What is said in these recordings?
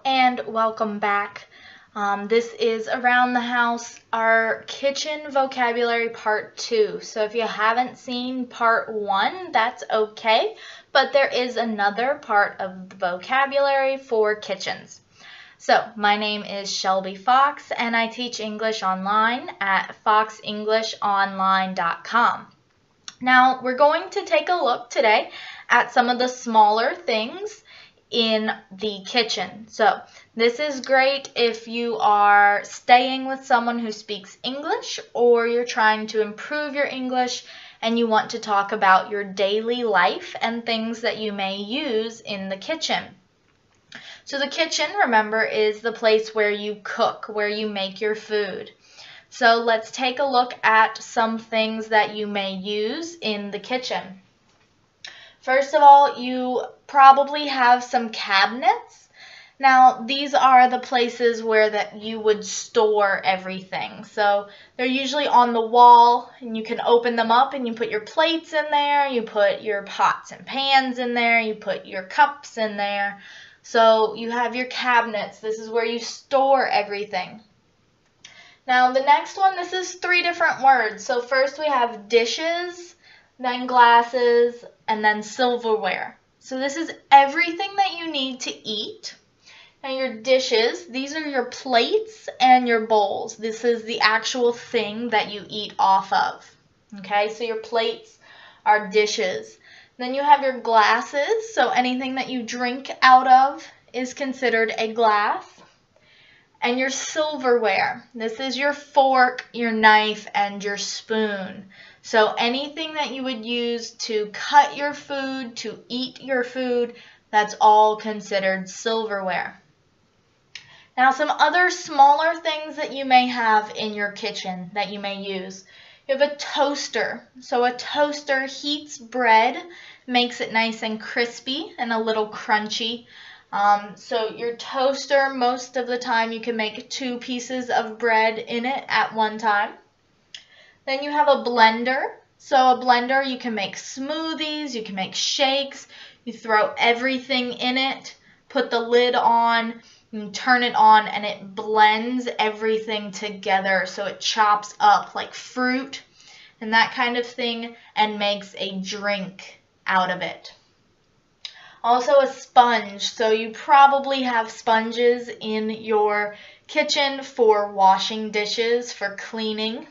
and welcome back. This is Around the House, our kitchen vocabulary part 2. So if you haven't seen part 1, that's okay, but there is another part of the vocabulary for kitchens. So my name is Shelby Fox, and I teach English online at foxenglishonline.com. Now we're going to take a look today at some of the smaller things in the kitchen. So this is great if you are staying with someone who speaks English, or you're trying to improve your English and you want to talk about your daily life and things that you may use in the kitchen. So the kitchen, remember, is the place where you cook, where you make your food. So let's take a look at some things that you may use in the kitchen. First of all, you probably have some cabinets. Now, these are the places where that you would store everything. So they're usually on the wall, and you can open them up and you put your plates in there, you put your pots and pans in there, you put your cups in there. So you have your cabinets. This is where you store everything. Now the next one, this is 3 different words. So first we have dishes, then glasses, and then silverware. So this is everything that you need to eat. Now your dishes, these are your plates and your bowls. This is the actual thing that you eat off of. Okay, so your plates are dishes. Then you have your glasses, so anything that you drink out of is considered a glass. And your silverware, this is your fork, your knife, and your spoon. So anything that you would use to cut your food, to eat your food, that's all considered silverware. Now some other smaller things that you may have in your kitchen that you may use. You have a toaster. So a toaster heats bread, makes it nice and crispy and a little crunchy. So your toaster, most of the time you can make 2 pieces of bread in it at one time. Then you have a blender. So a blender, you can make smoothies, you can make shakes, you throw everything in it, put the lid on, you turn it on, and it blends everything together. So it chops up like fruit and that kind of thing and makes a drink out of it. Also a sponge, so you probably have sponges in your kitchen for washing dishes, for cleaning.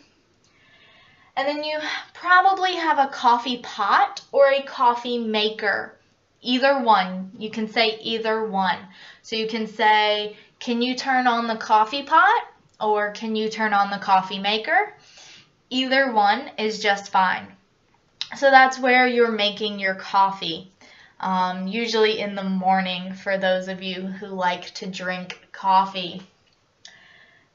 And then you probably have a coffee pot or a coffee maker. Either one, you can say either one. So you can say, can you turn on the coffee pot, or can you turn on the coffee maker? Either one is just fine. So that's where you're making your coffee. Usually in the morning for those of you who like to drink coffee.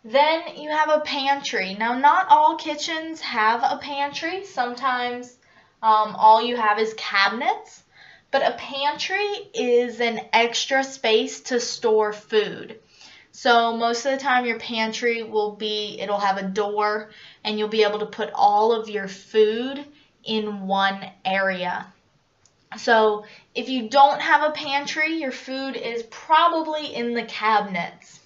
Then you have a pantry. Now not all kitchens have a pantry. Sometimes all you have is cabinets, but a pantry is an extra space to store food. So most of the time your pantry it'll have a door and you'll be able to put all of your food in one area. So if you don't have a pantry, your food is probably in the cabinets.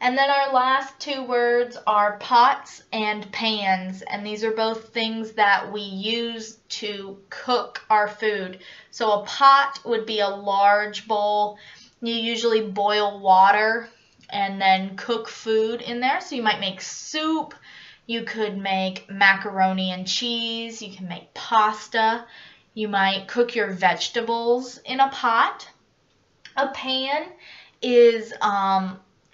And then our last 2 words are pots and pans, and these are both things that we use to cook our food. So a pot would be a large bowl. You usually boil water and then cook food in there. So you might make soup, you could make macaroni and cheese, you can make pasta. You might cook your vegetables in a pot. A pan is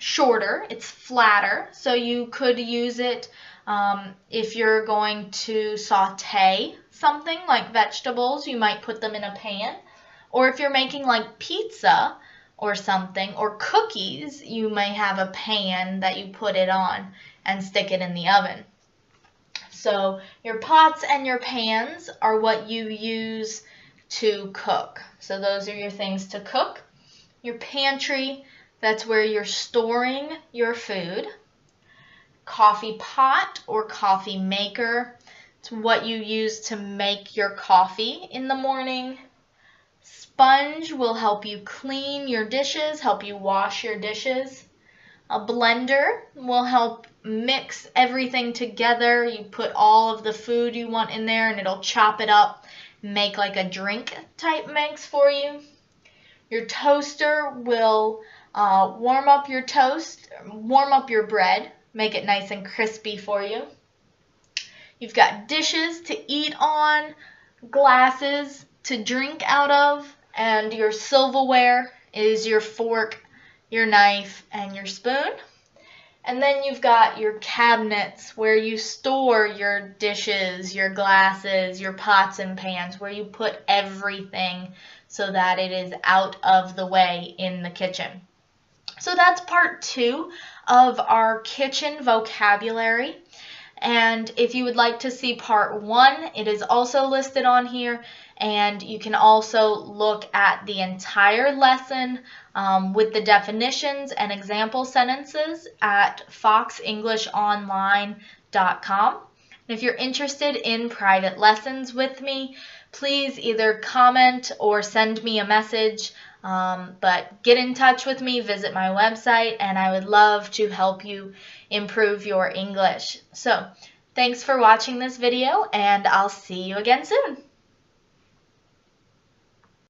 shorter, it's flatter, so you could use it if you're going to saute something like vegetables, you might put them in a pan. Or if you're making like pizza or something, or cookies, you may have a pan that you put it on and stick it in the oven. So your pots and your pans are what you use to cook. So those are your things to cook. Your pantry, that's where you're storing your food. Coffee pot or coffee maker, it's what you use to make your coffee in the morning. Sponge will help you clean your dishes, help you wash your dishes. A blender will help mix everything together. You put all of the food you want in there and it'll chop it up, make like a drink type mix for you. Your toaster will warm up your toast, warm up your bread, make it nice and crispy for you. You've got dishes to eat on, glasses to drink out of, and your silverware is your fork, your knife, and your spoon. And then you've got your cabinets where you store your dishes, your glasses, your pots and pans, where you put everything so that it is out of the way in the kitchen. So that's part 2 of our kitchen vocabulary. And if you would like to see part 1, it is also listed on here. And you can also look at the entire lesson with the definitions and example sentences at foxenglishonline.com. And if you're interested in private lessons with me, please either comment or send me a message. But get in touch with me, visit my website, and I would love to help you improve your English. So, thanks for watching this video, and I'll see you again soon.